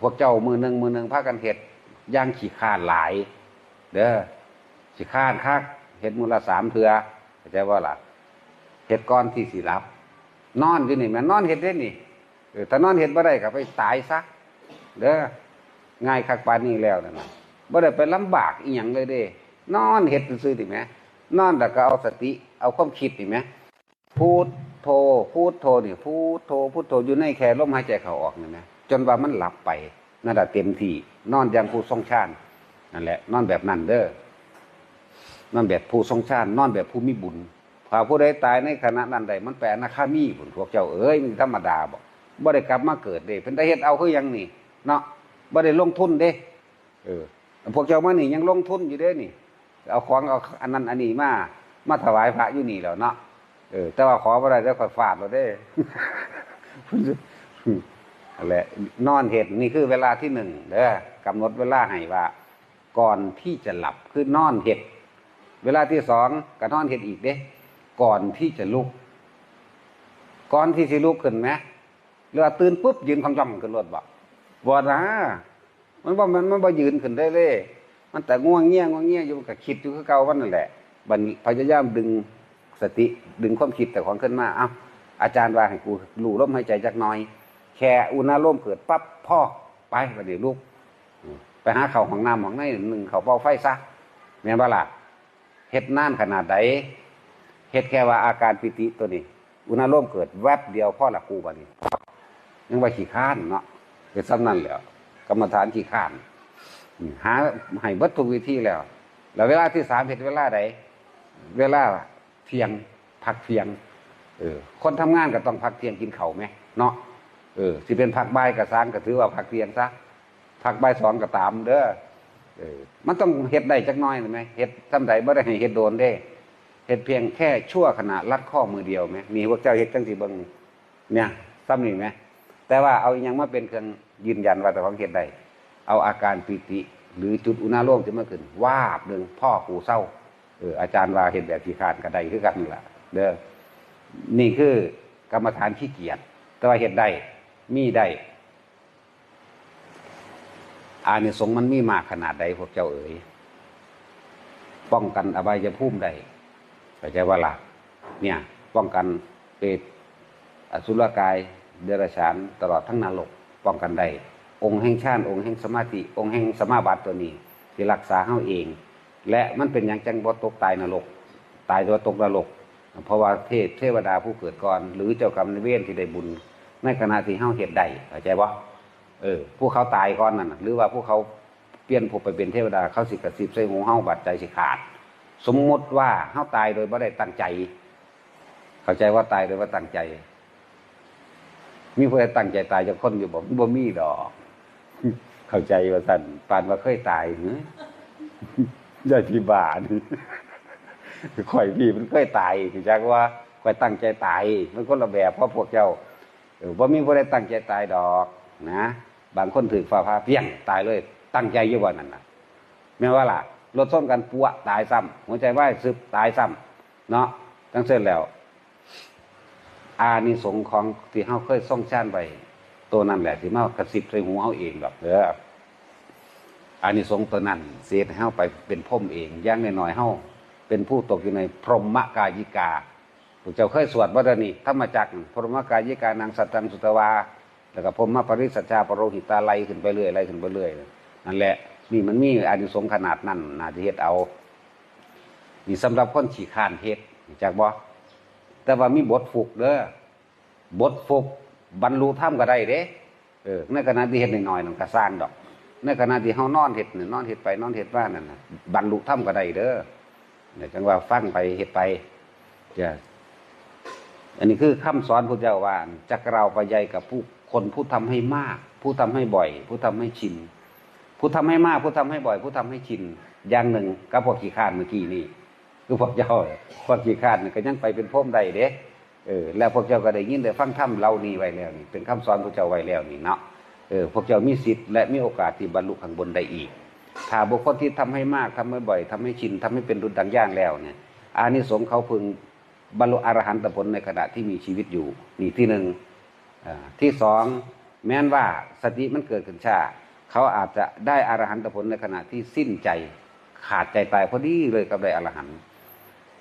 พวกเจ้ามือหนึ่งพากันเฮ็ดย่างขี้ข้านหลายเด้อขี้ข้านคักเฮ็ดมื้อละ3เทื่อเข้าใจบ่ล่ะเฮ็ดก่อนที่สิหลับนอนอยู่นี่แม่นอนเฮ็ดได้นี่ถ้านอนเฮ็ดบ่ได้ก็ไปตายซะเด้อง่ายคักปานนี้แล้วนั่นน่ะบ่ได้ไปลำบากอีหยังเลยเด้นอนเฮ็ดซื่อๆนี่แหมนอนแล้วก็เอาสติเอาความคิดนี่แหมพูดโธพูดโธนี่พูดโธพูดโธอยู่ในแค่ลมหายใจเข้าออกนี่แหมจนว่ามันหลับไปนั่นแหละเต็มที่นอนอย่างผู้ทรงฌานนั่นแหละนอนแบบนั้นเด้อนอนแบบผู้ทรงฌานนอนแบบผู้มีบุญถ้าผู้ใดตายในขณะนั้นใดมันแปลอนาคามีพุ่นพวกเจ้าเอ้ยมันธรรมดาบ่ได้กลับมาเกิดเด้เพิ่นได้เฮ็ดเอาคือหยังนี่เนาะบ่ได้ลงทุนเด้พวกเจ้ามานี่ยังลงทุนอยู่เด้นี่เอาของเอาอันนั้นอันนี้มาถวายพระอยู่นี่แล้วเนาะแต่ว่าขอบ่ได้แล้วค่อยฟาดเอาเด้นั่นแหละนอนเฮ็ดนี่คือเวลาที่1เด้อกำหนดเวลาให้ว่าก่อนที่จะหลับคือนอนเฮ็ดเวลาที่2ก็นอนเฮ็ดอีกเด้ก่อนที่จะลุกก่อนที่สิลุกขึ้นมั้ยหรือว่าตื่นปุ๊บยืนคำๆขึ้นรถบ่นะมันบ่ยืนขึ้นได้เลยมันแต่ง่วงเงี้ยอยู่ก็คิดอยู่คือเก่าวันนั่นแหละบัดพยายามดึงสติดึงความคิดแต่ของขึ้นมาเอ้าอาจารย์ว่าให้กูรู้ลมหายใจจักหน่อยแค่อุณหภูมิเกิดปั๊บพ่อไปบัดนี้ลุกไปหาข้าวของน้ำของในนึ่งข้าวเป่าไฟซะแม่นบ่ล่ะเฮ็ดนานขนาดใดเฮ็ดแค่ว่าอาการปิติตัวนี้อุณหภูมิเกิดแวบเดียวพ่อละกูบัดนี้ยังว่าขี้ข้านเนาะเป็นซ้ำนั่นแหละกรรมฐานขี้ข้านหาให้เบิดทุกวิธีแล้วเวลาที่3เฮ็ดเวลาใดเวลาเที่ยงพักเที่ยงคนทำงานก็ต้องพักเที่ยงกินข้าวมั้ยเนาะสิเป็นพักบ่ายก็สร้างก็ถือว่าพักเที่ยงซะพักบ่าย2ก็ตามเด้อมันต้องเฮ็ดได้จักหน่อยได้มั้ยเฮ็ดซำใดบ่ได้ให้เฮ็ดโดนเด้เฮ็ดเพียงแค่ชั่วขณะลัดข้อมือเดียวมั้ยมีพวกเจ้าเฮ็ดจังสิเบิ่งเนี่ยซ้ำนี่มั้ยแต่ว่าเอาอีหยังมาเป็นเครื่องยืนยันว่าแต่ของเฮ็ดได้เอาอาการปิติหรือจุดอุณหภูมิที่มันขึ้นวาบนึงพ่อกูเศร้าอาจารย์ว่าเฮ็ดแบบขี้คร้านก็ได้คือกันนี่ล่ะเด้อนี่คือกรรมฐานขี้เกียจแต่ว่าเฮ็ดได้มีได้อานิสงส์มันมีมากขนาดใดพวกเจ้าเอ๋ยป้องกันอบายภูมิได้เข้าใจว่าล่ะเนี่ยป้องกันเปรตอสุรกายเดรัจฉานตลอดทั้งนรกป้องกันได้องค์แห่งฌานองค์แห่งสมาธิองค์แห่งสมาบัติตัวนี้ที่รักษาเฮาเองและมันเป็นอย่างจังบ่ตกตายนรกตายตัวตกนรกเพราะว่าเทวดาผู้เกิดก่อนหรือเจ้ากรรมนายเวรที่ได้บุญในขณะที่เฮาเฮ็ดได้เข้าใจบ่ผู้เขาตายก่อนนั่นหรือว่าผู้เขาเปลี่ยนภพไปเป็นเทวดาเขาสิกระซิบใส่หูเฮาบาดใจสิขาดสมมุติว่าเฮาตายโดยบ่ได้ตั้งใจเข้าใจว่าตายโดยบ่ตั้งใจมีผู้ใดตั้งใจตายจักคนอยู่บ่มีดอกเข้าใจว่าซั่นปานว่าเคยตายหรืออย่าที่บ้านข่อยพี่มันเคยตายคือจักว่าข่อยตั้งใจตายมันคนละแบบเพราะพวกเจ้าบ่มีผู้ใดตั้งใจตายดอกนะบางคนถูกฟ้าผ่าเปี้ยงตายเลยตั้งใจอยู่ว่านั่นน่ะแม้ว่าล่ะรถส้นกันปัวตายซ้ำหัวใจวายซึบตายซ้ำเนาะจังเสร็จแล้วอานิสงส์ของที่เฮาเคยทรงฌานไว้ตัวนั้นแหละที่มากระซิบใส่หูเฮาเองดอกเด้ออานิสงส์ตัวนั้นเสียให้เฮาไปเป็นพรหมเองอย่างน้อยๆเฮาเป็นผู้ตกอยู่ในพรหมกายิกาพวกเจ้าเคยสวดบ่ได้นี่ธรรมจักรพรหมกายิกานังสัตตังสุตวาแล้วก็พรหมปริสัชชาปโรหิตาไล่ขึ้นไปเรื่อยไล่ขึ้นไปเรื่อยนั่นแหละนี่มันมีอานิสงส์ขนาดนั้นน่าจะเฮ็ดเอานี่สำหรับคนขี้คร้านเฮ็ดจักบ่แต่ว่ามีบทฝึกเด้อบทฝึกบรรลุธรรมก็ได้เด้ในขณะที่เฮ็ดน้อยๆนั่นก็สร้างดอกในขณะที่เฮานอนเฮ็ดนี่นอนเฮ็ดไปนอนเฮ็ดมานั่นน่ะบรรลุธรรมก็ได้เด้อเนี่ยจังว่าฟังไปเฮ็ดไปจ้ะอันนี้คือคำสอนพุทธเจ้าว่าจักเราไปใหญ่กับผู้คนผู้ทำให้มากผู้ทำให้บ่อยผู้ทำให้ชินผู้ทำให้มากผู้ทำให้บ่อยผู้ทำให้ชินอย่างหนึ่งกับพวกขี้คร้านเมื่อกี้นี่คือพวกเจ้าพวกขี้คร้านก็ยังไปเป็นพรหมได้เด้แล้วพวกเจ้าก็ได้ยินได้ฟังธรรมเหล่านี้ไว้แล้วนี่เป็นคำสอนพวกเจ้าไว้แล้วนี่เนาะพวกเจ้ามีสิทธิ์และมีโอกาสที่บรรลุข้างบนได้อีกถ้าบุคคลที่ทำให้มากทำให้บ่อยทำให้ชินทำให้เป็นดุจดังย่างแล้วเนี่ยอานิสงส์เขาพึงบรรลุอรหันตผลในขณะที่มีชีวิตอยู่นี่ที่หนึ่งที่สอง แม้นว่าสติมันเกิดขึ้นช้าเขาอาจจะได้อรหันตผลในขณะที่สิ้นใจขาดใจตายพอดีเลยกับได้อรหันต์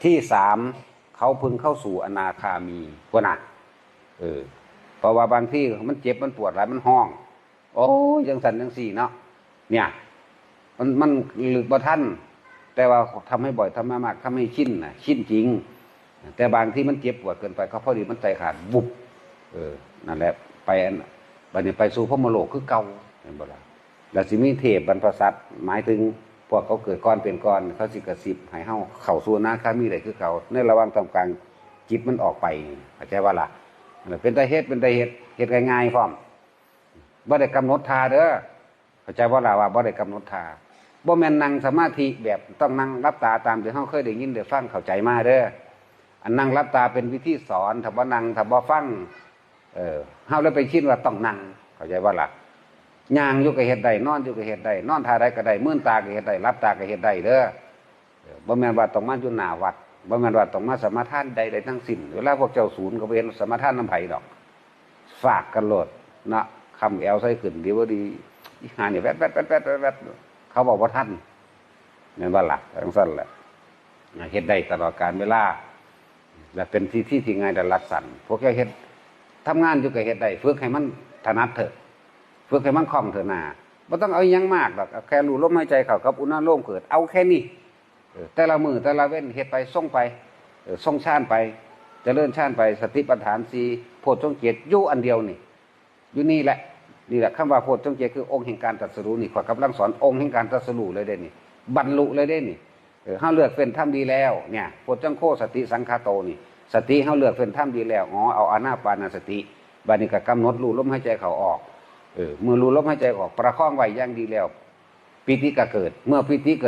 ที่สามเขาพึงเข้าสู่อนาคามีกว่าน่ะเพราะว่าบางที่มันเจ็บมันปวดอะไรมันห้องโอ้ยังสั่นยังสี่เนาะเนี่ยมันหลึกบ่ทันแต่ว่าทำให้บ่อยทำมากทำให้ชินนะชินจริงแต่บางที่มันเจ็บปวดเกินไปเขาพอดีมันใจขาดบุบนั่นแหละไปบัดนี้ไปสู่พรหมโลกคือเก่าเห็นบ่ล่ะแล้วสิมีเทพบรรพสัตว์หมายถึงพวกเขาเกิดก้อนเป็นก้อนเขาสิกระซิบให้เฮาเข้าสู่อนาคามีได้คือเก่าในระหว่างตรงกลางจิตมันออกไปเข้าใจว่าล่ะเป็นได้เฮ็ดง่ายๆพร้อมบ่ได้กำหนดท่าเด้อเข้าใจว่าล่ะว่าบ่ได้กำหนดท่าบ่แม่นนั่งสมาธิแบบต้องนั่งรับตาตามที่เฮาเคยได้ยินได้ฟังเข้าใจมาเด้ออันนั่งรับตาเป็นวิธีสอนถ้าบ่นั่งถ้าบ่ฟังเฮาเลยไปคิดว่าต้องนั่งเข้าใจว่าล่ะย่างอยู่ก็เฮ็ดได้นอนอยู่ก็เฮ็ดได้นอนท่าใดก็ได้มื่นตาก็เฮ็ดได้รับตาก็เฮ็ดได้เด้อบ่แม่นว่าต้องมาอยู่หน้าวัดบ่แม่นว่าต้องมาสมาทานใดๆทั้งสิ้นเวลาพวกเจ้าศูนย์ก็บ่เห็นสมาทานนำไผดอกฝากกันโลดนะคำแอวใส่ขึ้นดีบ่ดีอีหานี่แวดเขาบอกว่าท่านแม่นว่าล่ะจังซั่นแหละเฮ็ดได้ตลอดกาลเวลาและเป็นที่ง่ายและรัดสั่นพวกแกเฮ็ดทำงานอยู่ก็เฮ็ดได้ฝึกให้มันถนัดเถอะฝึกให้มันคล่องเถอะนาบ่ต้องเอาหยังมากดอกแค่รู้ลมหายใจเข้ากับอุณหภูมิเกิดเอาแค่นี้แต่ละมือแต่ละเว้นเฮ็ดไปส่งไปส่งฌานไปเจริญฌานไปสติปัฏฐาน4โพชฌงค์7อยู่อันเดียวนี่อยู่นี่แหละคำว่าโพชฌงค์7คือองค์แห่งการตรัสรู้นี่ข้อยกำลังสอนองค์แห่งการตรัสรู้เลยเด้นี่บรรลุเลยเด้นี่เฮาเลือกเป็นธรรมดีแล้วเนี่ยโพชฌงโฆสติสังคาโตนี่สติเฮาเลือกเป็นธรรมดีแล้วเอาอานาปานสติบัดนี้ก็กำหนดรู้ลมหายใจเข้าออกเมื่อรู้ลมหายใจออกประคองไว้อย่างดีแล้วปิติก็เกิดเมื่อปิติ